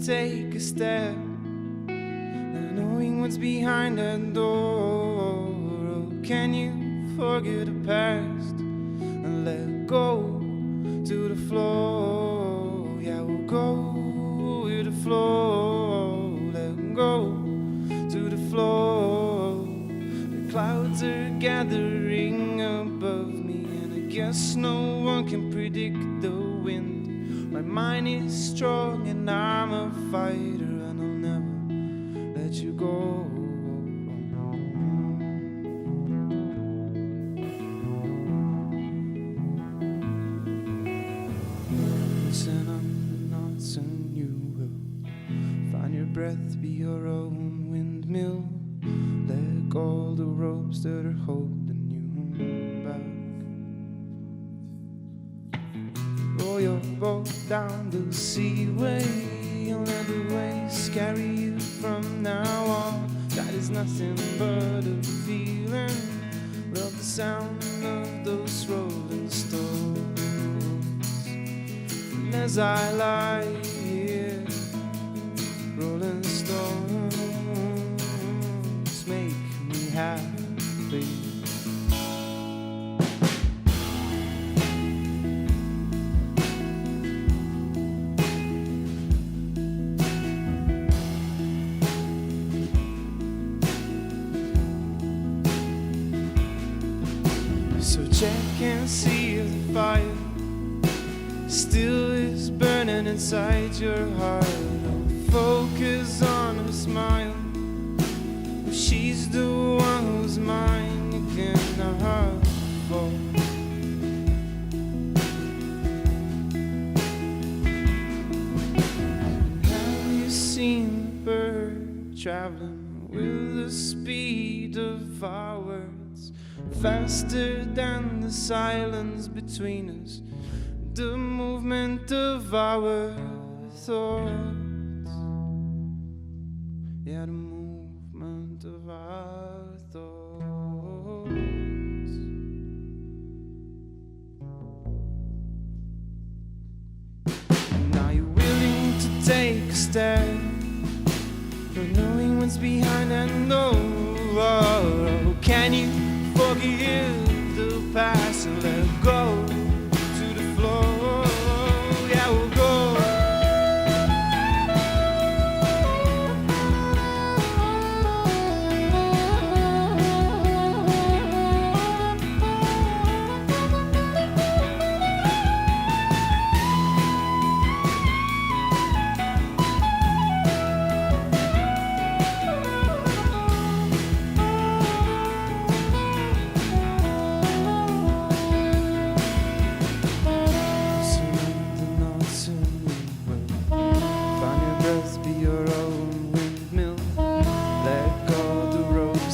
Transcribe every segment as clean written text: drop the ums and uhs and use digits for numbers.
take a step, not knowing what's behind that door. Oh, can you forget the past and let go to the floor? Yeah, we'll go with the flow. Let go to the floor. The clouds are gathering above me, and I guess no one can predict the wind. My mind is strong and I'm a fighter, and I'll never let you go. Listen on the knots and you will find your breath, be your own windmill. Let go the ropes that are holding you back. Roll your boat down the seaway and let the waves carry you from now on. That is nothing but a feeling. Love the sound of those rolling stones. And as I lie here, rolling stones make me happy. So check and see if the fire still is burning inside your heart. Don't focus on her smile. If she's the one who's mine, you cannot fall. Have you seen the bird traveling with the speed of our words? Faster than the silence between us, the movement of our thoughts. Yeah, the movement of our thoughts. And are you willing to take a step, not knowing what's behind and oh, can you forgive the past and let go to the floor? Yeah, we'll go.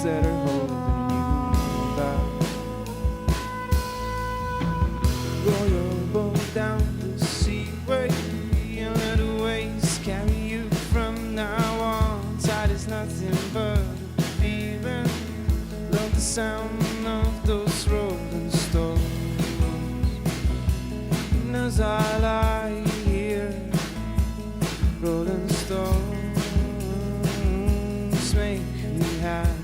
That are holding you back. Roll your boat down the seaway and let the waves carry you from now on. Tide is nothing but a feeling. Love the sound of those rolling stones. And as I lie here, rolling stones make me happy.